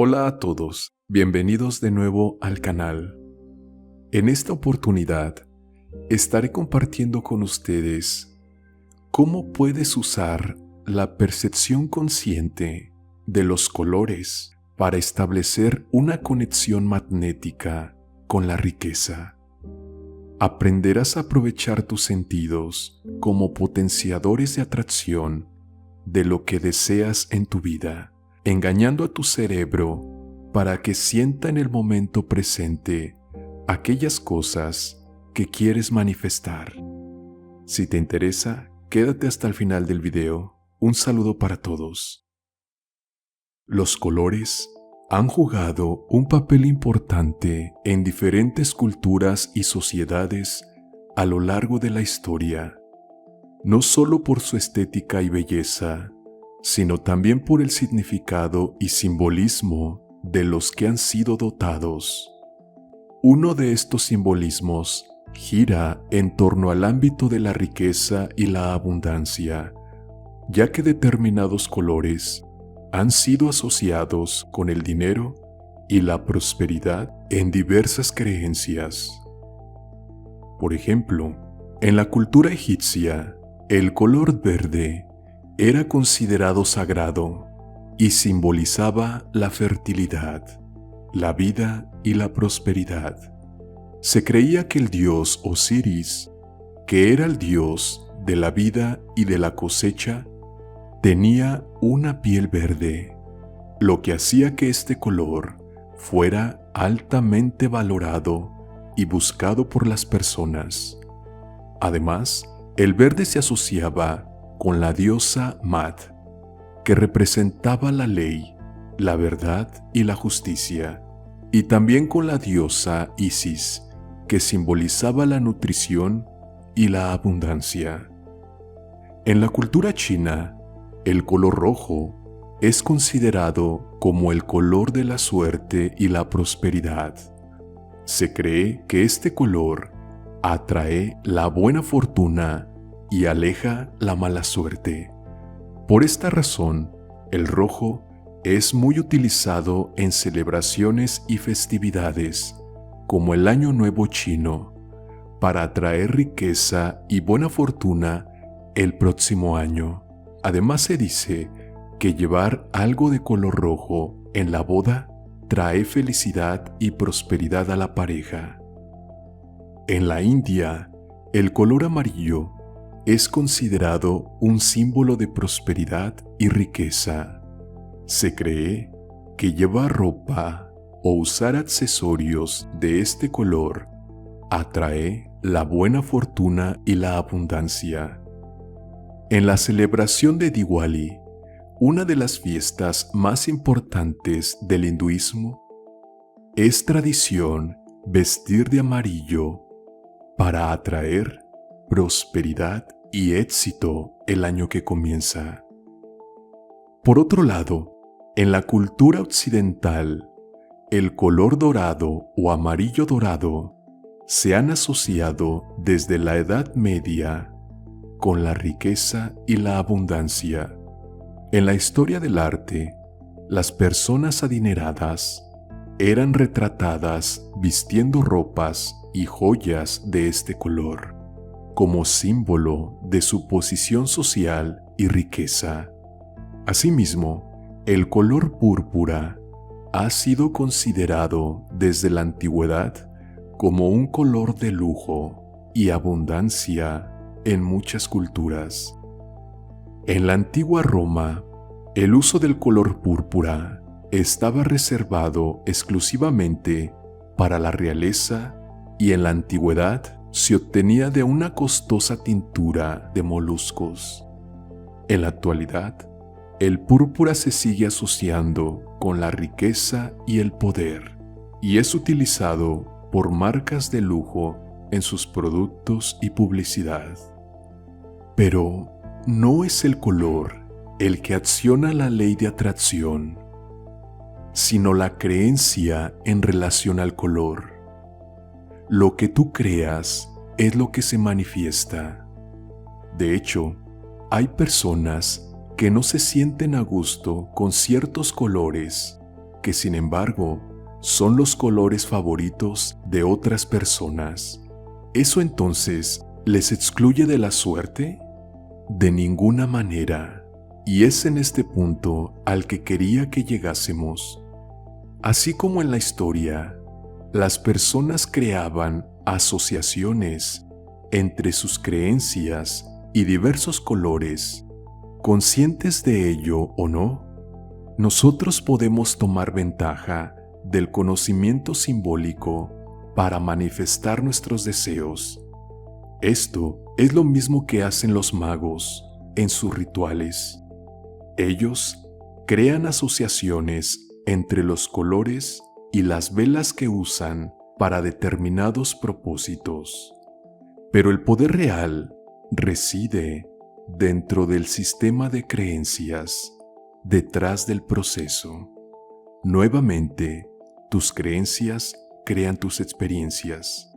Hola a todos, bienvenidos de nuevo al canal. En esta oportunidad, estaré compartiendo con ustedes cómo puedes usar la percepción consciente de los colores para establecer una conexión magnética con la riqueza. Aprenderás a aprovechar tus sentidos como potenciadores de atracción de lo que deseas en tu vida, engañando a tu cerebro para que sienta en el momento presente aquellas cosas que quieres manifestar. Si te interesa, quédate hasta el final del video. Un saludo para todos. Los colores han jugado un papel importante en diferentes culturas y sociedades a lo largo de la historia, no solo por su estética y belleza, sino también por el significado y simbolismo de los que han sido dotados. Uno de estos simbolismos gira en torno al ámbito de la riqueza y la abundancia, ya que determinados colores han sido asociados con el dinero y la prosperidad en diversas creencias. Por ejemplo, en la cultura egipcia, el color verde era considerado sagrado y simbolizaba la fertilidad, la vida y la prosperidad. Se creía que el dios Osiris, que era el dios de la vida y de la cosecha, tenía una piel verde, lo que hacía que este color fuera altamente valorado y buscado por las personas. Además, el verde se asociaba con la diosa Mat, que representaba la ley, la verdad y la justicia, y también con la diosa Isis, que simbolizaba la nutrición y la abundancia. En la cultura china, el color rojo es considerado como el color de la suerte y la prosperidad. Se cree que este color atrae la buena fortuna y aleja la mala suerte. Por esta razón, el rojo es muy utilizado en celebraciones y festividades, como el Año Nuevo Chino, para atraer riqueza y buena fortuna el próximo año. Además, se dice que llevar algo de color rojo en la boda trae felicidad y prosperidad a la pareja. En la India, el color amarillo es considerado un símbolo de prosperidad y riqueza. Se cree que llevar ropa o usar accesorios de este color atrae la buena fortuna y la abundancia. En la celebración de Diwali, una de las fiestas más importantes del hinduismo, es tradición vestir de amarillo para atraer prosperidad y éxito el año que comienza. Por otro lado, en la cultura occidental, el color dorado o amarillo dorado se han asociado desde la Edad Media con la riqueza y la abundancia. En la historia del arte, las personas adineradas eran retratadas vistiendo ropas y joyas de este color, como símbolo de su posición social y riqueza. Asimismo, el color púrpura ha sido considerado desde la antigüedad como un color de lujo y abundancia en muchas culturas. En la antigua Roma, el uso del color púrpura estaba reservado exclusivamente para la realeza y en la antigüedad se obtenía de una costosa tintura de moluscos. En la actualidad, el púrpura se sigue asociando con la riqueza y el poder, y es utilizado por marcas de lujo en sus productos y publicidad. Pero no es el color el que acciona la ley de atracción, sino la creencia en relación al color. Lo que tú creas es lo que se manifiesta. De hecho, hay personas que no se sienten a gusto con ciertos colores que sin embargo son los colores favoritos de otras personas. ¿Eso entonces les excluye de la suerte? De ninguna manera. Y es en este punto al que quería que llegásemos. Así como en la historia, las personas creaban asociaciones entre sus creencias y diversos colores, conscientes de ello o no, nosotros podemos tomar ventaja del conocimiento simbólico para manifestar nuestros deseos. Esto es lo mismo que hacen los magos en sus rituales. Ellos crean asociaciones entre los colores y las velas que usan para determinados propósitos. Pero el poder real reside dentro del sistema de creencias, detrás del proceso. Nuevamente, tus creencias crean tus experiencias.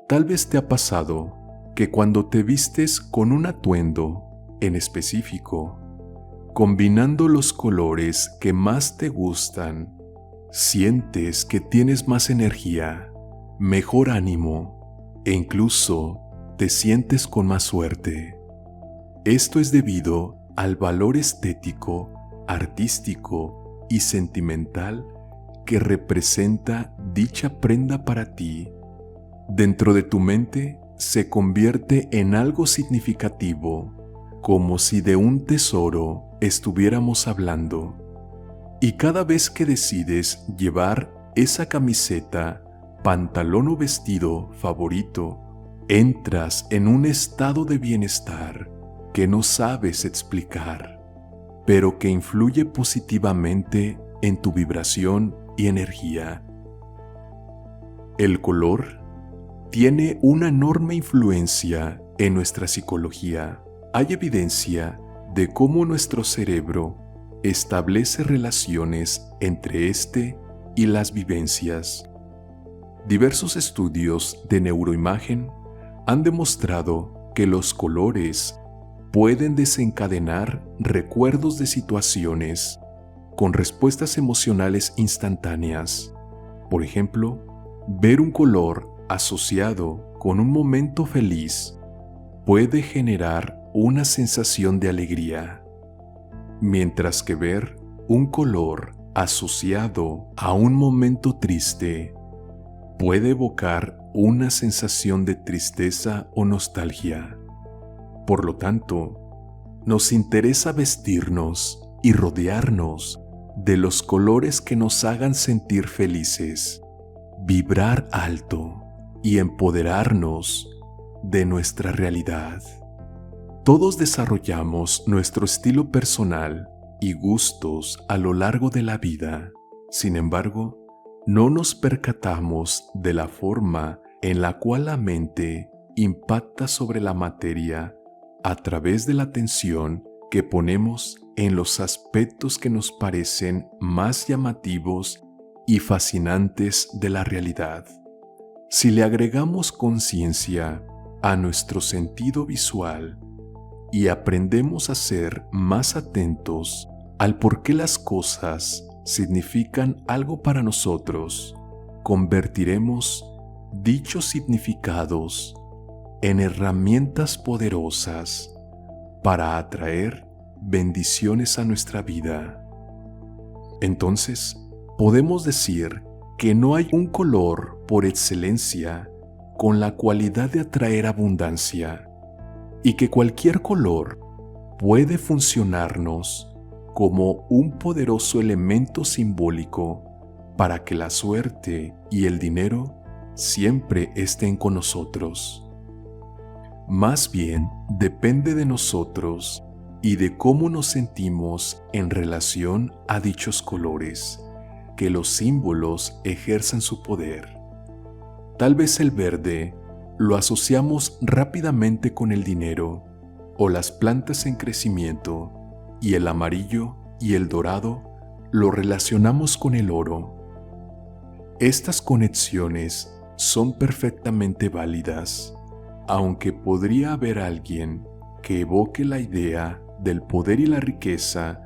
Tal vez te ha pasado que cuando te vistes con un atuendo en específico, combinando los colores que más te gustan, sientes que tienes más energía, mejor ánimo e incluso te sientes con más suerte. Esto es debido al valor estético, artístico y sentimental que representa dicha prenda para ti. Dentro de tu mente se convierte en algo significativo, como si de un tesoro estuviéramos hablando. Y cada vez que decides llevar esa camiseta, pantalón o vestido favorito, entras en un estado de bienestar que no sabes explicar, pero que influye positivamente en tu vibración y energía. El color tiene una enorme influencia en nuestra psicología. Hay evidencia de cómo nuestro cerebro establece relaciones entre este y las vivencias. Diversos estudios de neuroimagen han demostrado que los colores pueden desencadenar recuerdos de situaciones con respuestas emocionales instantáneas. Por ejemplo, ver un color asociado con un momento feliz puede generar una sensación de alegría, mientras que ver un color asociado a un momento triste puede evocar una sensación de tristeza o nostalgia. Por lo tanto, nos interesa vestirnos y rodearnos de los colores que nos hagan sentir felices, vibrar alto y empoderarnos de nuestra realidad. Todos desarrollamos nuestro estilo personal y gustos a lo largo de la vida. Sin embargo, no nos percatamos de la forma en la cual la mente impacta sobre la materia a través de la atención que ponemos en los aspectos que nos parecen más llamativos y fascinantes de la realidad. Si le agregamos conciencia a nuestro sentido visual y aprendemos a ser más atentos al por qué las cosas significan algo para nosotros, convertiremos dichos significados en herramientas poderosas para atraer bendiciones a nuestra vida. Entonces, podemos decir que no hay un color por excelencia con la cualidad de atraer abundancia, y que cualquier color puede funcionarnos como un poderoso elemento simbólico para que la suerte y el dinero siempre estén con nosotros. Más bien depende de nosotros y de cómo nos sentimos en relación a dichos colores, que los símbolos ejerzan su poder. Tal vez el verde lo asociamos rápidamente con el dinero o las plantas en crecimiento, y el amarillo y el dorado lo relacionamos con el oro. Estas conexiones son perfectamente válidas, aunque podría haber alguien que evoque la idea del poder y la riqueza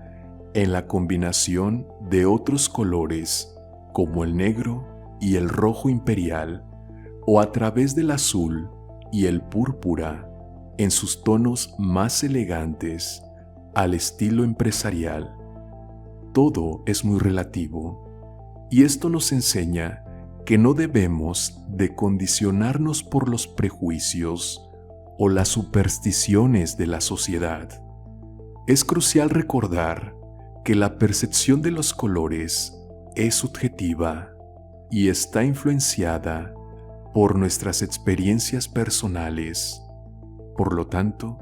en la combinación de otros colores como el negro y el rojo imperial, o a través del azul y el púrpura en sus tonos más elegantes al estilo empresarial. Todo es muy relativo, y esto nos enseña que no debemos de condicionarnos por los prejuicios o las supersticiones de la sociedad. Es crucial recordar que la percepción de los colores es subjetiva y está influenciada por nuestras experiencias personales. Por lo tanto,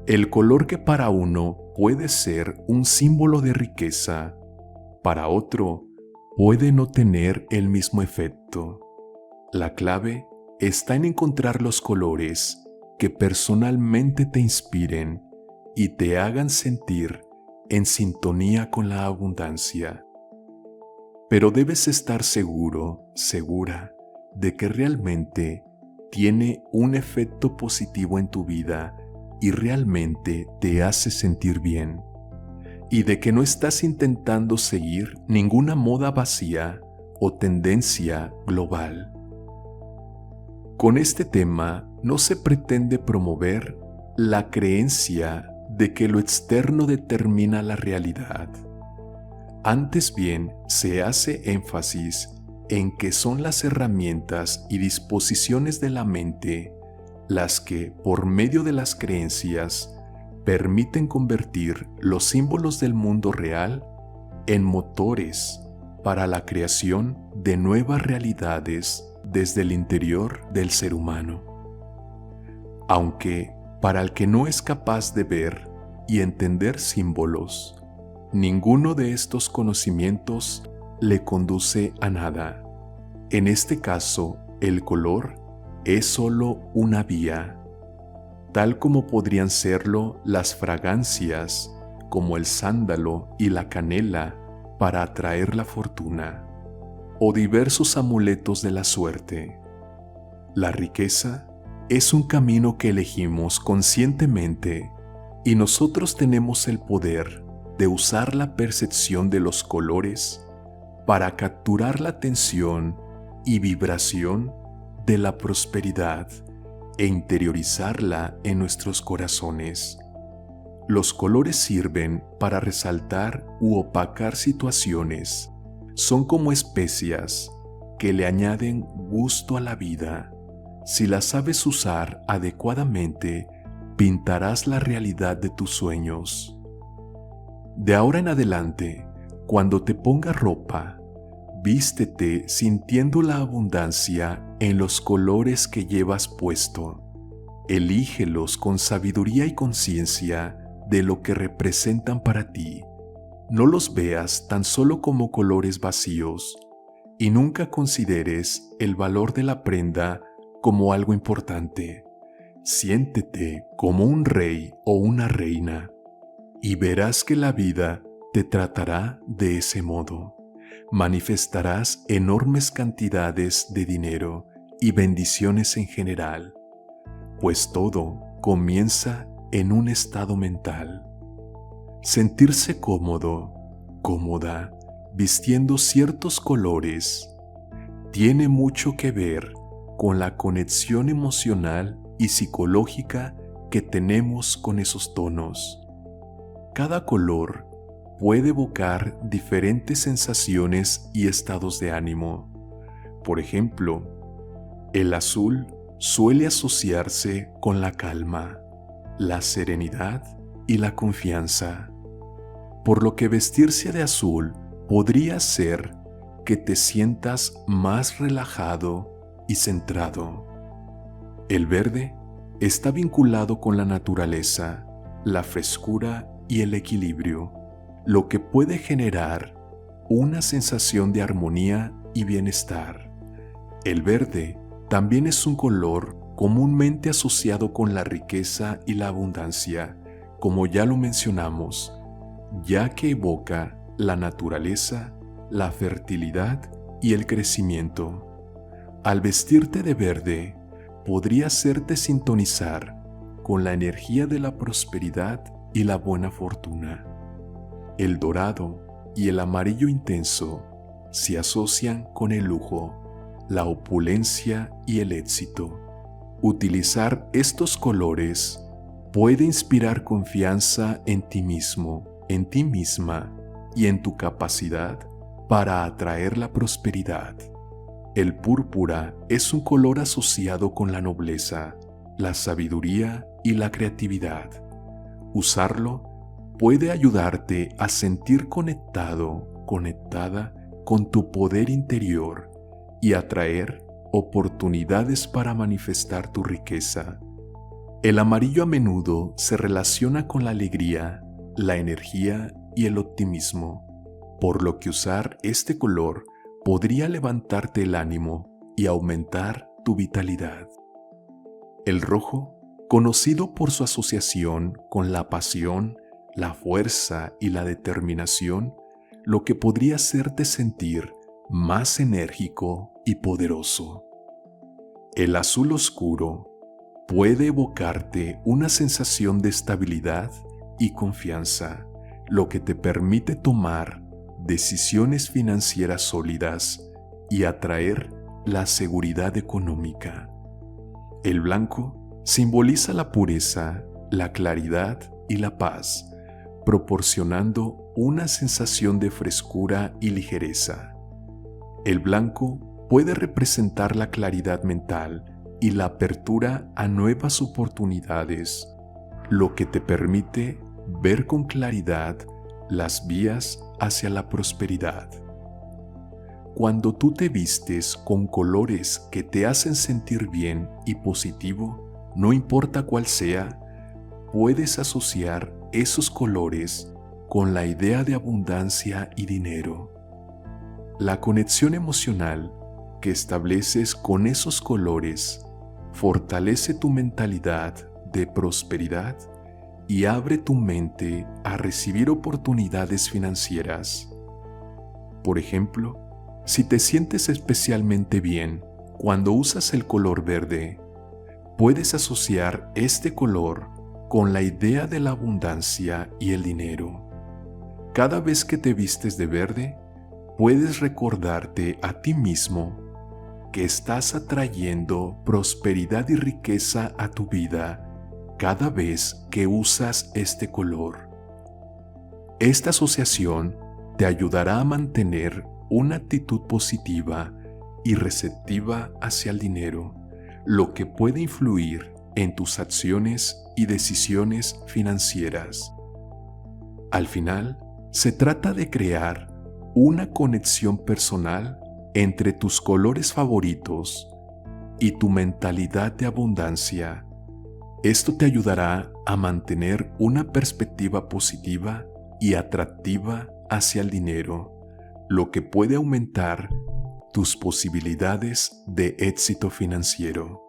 el color que para uno puede ser un símbolo de riqueza, para otro puede no tener el mismo efecto. La clave está en encontrar los colores que personalmente te inspiren y te hagan sentir en sintonía con la abundancia. Pero debes estar seguro, segura, de que realmente tiene un efecto positivo en tu vida y realmente te hace sentir bien, y de que no estás intentando seguir ninguna moda vacía o tendencia global. Con este tema no se pretende promover la creencia de que lo externo determina la realidad. Antes bien, se hace énfasis en que son las herramientas y disposiciones de la mente las que, por medio de las creencias, permiten convertir los símbolos del mundo real en motores para la creación de nuevas realidades desde el interior del ser humano. Aunque, para el que no es capaz de ver y entender símbolos, ninguno de estos conocimientos le conduce a nada. En este caso, el color es solo una vía, tal como podrían serlo las fragancias como el sándalo y la canela para atraer la fortuna, o diversos amuletos de la suerte. La riqueza es un camino que elegimos conscientemente y nosotros tenemos el poder de usar la percepción de los colores para capturar la atención y vibración de la prosperidad e interiorizarla en nuestros corazones. Los colores sirven para resaltar u opacar situaciones. Son como especias que le añaden gusto a la vida. Si las sabes usar adecuadamente, pintarás la realidad de tus sueños. De ahora en adelante, cuando te pongas ropa, vístete sintiendo la abundancia en los colores que llevas puesto. Elígelos con sabiduría y conciencia de lo que representan para ti. No los veas tan solo como colores vacíos y nunca consideres el valor de la prenda como algo importante. Siéntete como un rey o una reina y verás que la vida te tratará de ese modo. Manifestarás enormes cantidades de dinero y bendiciones en general, pues todo comienza en un estado mental. Sentirse cómodo, cómoda, vistiendo ciertos colores, tiene mucho que ver con la conexión emocional y psicológica que tenemos con esos tonos. Cada color puede evocar diferentes sensaciones y estados de ánimo. Por ejemplo, el azul suele asociarse con la calma, la serenidad y la confianza, por lo que vestirse de azul podría hacer que te sientas más relajado y centrado. El verde está vinculado con la naturaleza, la frescura y el equilibrio, lo que puede generar una sensación de armonía y bienestar. El verde también es un color comúnmente asociado con la riqueza y la abundancia, como ya lo mencionamos, ya que evoca la naturaleza, la fertilidad y el crecimiento. Al vestirte de verde, podría hacerte sintonizar con la energía de la prosperidad y la buena fortuna. El dorado y el amarillo intenso se asocian con el lujo, la opulencia y el éxito. Utilizar estos colores puede inspirar confianza en ti mismo, en ti misma y en tu capacidad para atraer la prosperidad. El púrpura es un color asociado con la nobleza, la sabiduría y la creatividad. Usarlo puede ayudarte a sentir conectado, conectada con tu poder interior y atraer oportunidades para manifestar tu riqueza. El amarillo a menudo se relaciona con la alegría, la energía y el optimismo, por lo que usar este color podría levantarte el ánimo y aumentar tu vitalidad. El rojo, conocido por su asociación con la pasión, la fuerza y la determinación, lo que podría hacerte sentir más enérgico y poderoso. El azul oscuro puede evocarte una sensación de estabilidad y confianza, lo que te permite tomar decisiones financieras sólidas y atraer la seguridad económica. El blanco simboliza la pureza, la claridad y la paz, proporcionando una sensación de frescura y ligereza. El blanco puede representar la claridad mental y la apertura a nuevas oportunidades, lo que te permite ver con claridad las vías hacia la prosperidad. Cuando tú te vistes con colores que te hacen sentir bien y positivo, no importa cuál sea, puedes asociar esos colores con la idea de abundancia y dinero. La conexión emocional que estableces con esos colores fortalece tu mentalidad de prosperidad y abre tu mente a recibir oportunidades financieras. Por ejemplo, si te sientes especialmente bien cuando usas el color verde, puedes asociar este color con la idea de la abundancia y el dinero. Cada vez que te vistes de verde, puedes recordarte a ti mismo que estás atrayendo prosperidad y riqueza a tu vida cada vez que usas este color. Esta asociación te ayudará a mantener una actitud positiva y receptiva hacia el dinero, lo que puede influir en tus acciones y decisiones financieras. Al final, se trata de crear una conexión personal entre tus colores favoritos y tu mentalidad de abundancia. Esto te ayudará a mantener una perspectiva positiva y atractiva hacia el dinero, lo que puede aumentar tus posibilidades de éxito financiero.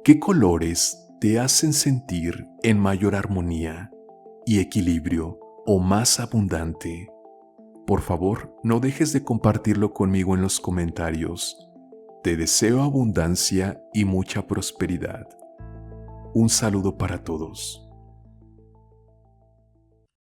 ¿Qué colores te hacen sentir en mayor armonía y equilibrio o más abundante? Por favor, no dejes de compartirlo conmigo en los comentarios. Te deseo abundancia y mucha prosperidad. Un saludo para todos.